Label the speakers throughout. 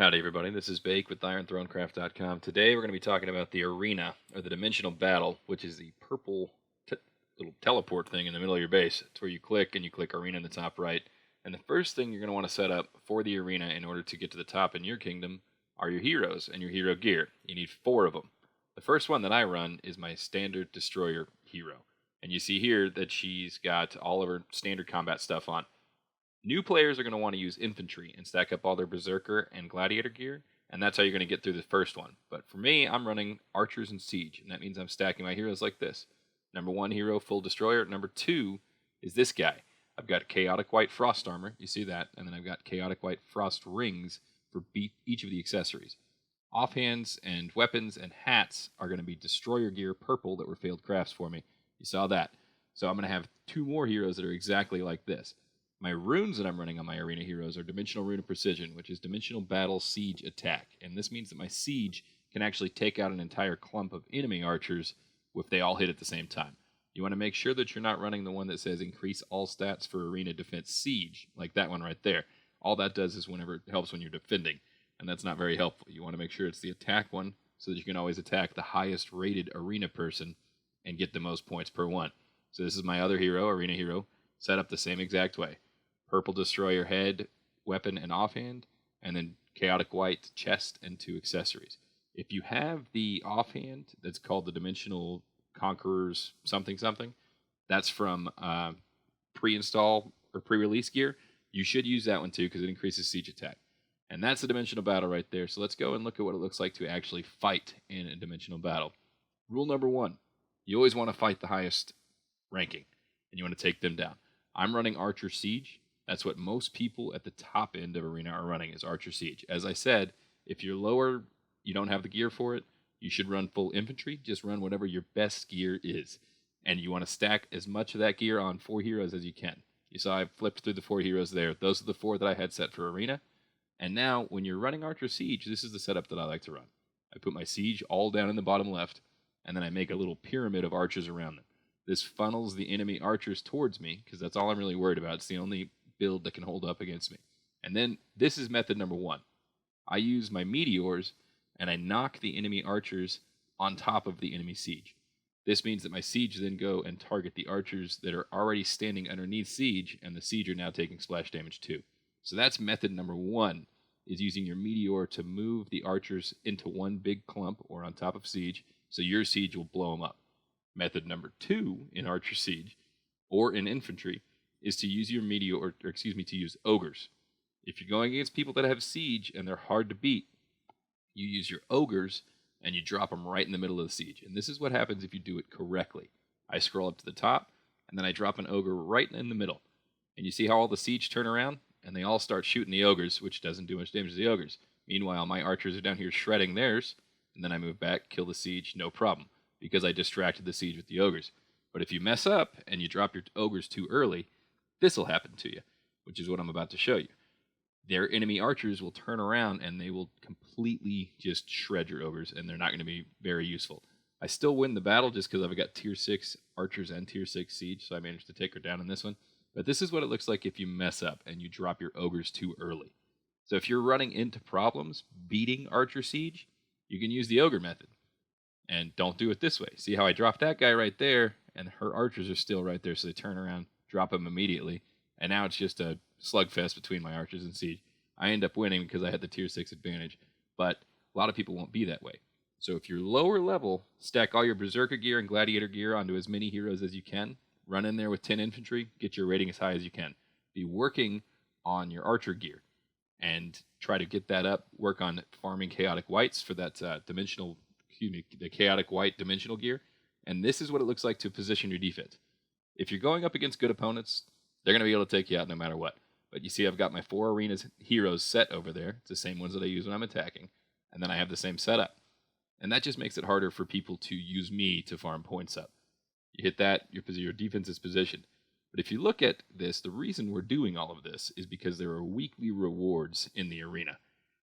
Speaker 1: Howdy, everybody. This is Bake with IronThroneCraft.com. Today, we're going to be talking about the arena, or the dimensional battle, which is the purple little teleport thing in the middle of your base. It's where you click, and you click arena in the top right. And the first thing you're going to want to set up for the arena in order to get to the top in your kingdom are your heroes and your hero gear. You need 4 of them. The first one that I run is my standard destroyer hero. And you see here that she's got all of her standard combat stuff on. New players are going to want to use infantry and stack up all their berserker and gladiator gear, and that's how you're going to get through the first one. But for me, I'm running archers and siege, and that means I'm stacking my heroes like this. Number 1 hero, full destroyer. Number 2 is this guy. I've got chaotic white frost armor, you see that, and then I've got chaotic white frost rings for each of the accessories. Offhands and weapons and hats are going to be destroyer gear purple that were failed crafts for me. You saw that. So I'm going to have 2 more heroes that are exactly like this. My runes that I'm running on my arena heroes are Dimensional Rune of Precision, which is Dimensional Battle Siege Attack. And this means that my siege can actually take out an entire clump of enemy archers if they all hit at the same time. You want to make sure that you're not running the one that says increase all stats for arena defense siege, like that one right there. All that does is whenever it helps when you're defending, and that's not very helpful. You want to make sure it's the attack one so that you can always attack the highest rated arena person and get the most points per one. So this is my other hero, arena hero, set up the same exact way. Purple destroyer head, weapon, and offhand, and then chaotic white chest and 2 accessories. If you have the offhand, that's called the Dimensional Conquerors something something, that's from pre-install or pre-release gear, you should use that one too because it increases siege attack. And that's the dimensional battle right there. So let's go and look at what it looks like to actually fight in a dimensional battle. Rule number 1, you always want to fight the highest ranking, and you want to take them down. I'm running Archer Siege. That's what most people at the top end of Arena are running, is Archer Siege. As I said, if you're lower, you don't have the gear for it, you should run full infantry. Just run whatever your best gear is. And you want to stack as much of that gear on 4 heroes as you can. You saw I flipped through the 4 heroes there. Those are the 4 that I had set for Arena. And now, when you're running Archer Siege, this is the setup that I like to run. I put my Siege all down in the bottom left, and then I make a little pyramid of archers around them. This funnels the enemy archers towards me, because that's all I'm really worried about. It's the only build that can hold up against me. And then this is method number 1. I use my meteors and I knock the enemy archers on top of the enemy siege. This means that my siege then go and target the archers that are already standing underneath siege, and the siege are now taking splash damage too. So that's method number 1, is using your meteor to move the archers into one big clump or on top of siege, so your siege will blow them up. Method number 2 in Archer Siege or in infantry is to use your meteor, to use ogres. If you're going against people that have siege and they're hard to beat, you use your ogres and you drop them right in the middle of the siege. And this is what happens if you do it correctly. I scroll up to the top, and then I drop an ogre right in the middle. And you see how all the siege turn around? And they all start shooting the ogres, which doesn't do much damage to the ogres. Meanwhile, my archers are down here shredding theirs, and then I move back, kill the siege, no problem, because I distracted the siege with the ogres. But if you mess up and you drop your ogres too early, this will happen to you, which is what I'm about to show you. Their enemy archers will turn around and they will completely just shred your ogres, and they're not going to be very useful. I still win the battle just because I've got tier 6 archers and tier 6 siege, so I managed to take her down in this one. But this is what it looks like if you mess up and you drop your ogres too early. So if you're running into problems beating Archer Siege, you can use the ogre method. And don't do it this way. See how I dropped that guy right there, and her archers are still right there, so they turn around, drop him immediately, and now it's just a slugfest between my archers and siege. I end up winning because I had the tier 6 advantage, but a lot of people won't be that way. So if you're lower level, stack all your berserker gear and gladiator gear onto as many heroes as you can. Run in there with 10 infantry, get your rating as high as you can. Be working on your archer gear and try to get that up. Work on farming chaotic whites for that the chaotic white dimensional gear. And this is what it looks like to position your defense. If you're going up against good opponents, they're going to be able to take you out no matter what. But you see I've got my 4 arenas heroes set over there. It's the same ones that I use when I'm attacking. And then I have the same setup. And that just makes it harder for people to use me to farm points up. You hit that, your defense is positioned. But if you look at this, the reason we're doing all of this is because there are weekly rewards in the arena.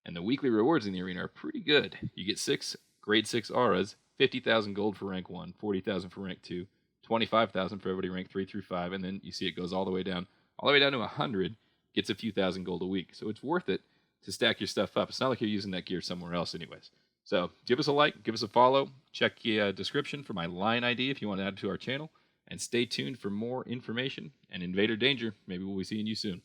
Speaker 1: And the weekly rewards in the arena are pretty good. You get 6 grade 6 auras, 50,000 gold for rank 1, 40,000 for rank 2, 25,000 for everybody rank 3 through 5, and then you see it goes all the way down to 100, gets a few thousand gold a week. So it's worth it to stack your stuff up. It's not like you're using that gear somewhere else anyways. So give us a like, give us a follow, check the description for my line ID if you want to add it to our channel, and stay tuned for more information and Invader Danger. Maybe we'll be seeing you soon.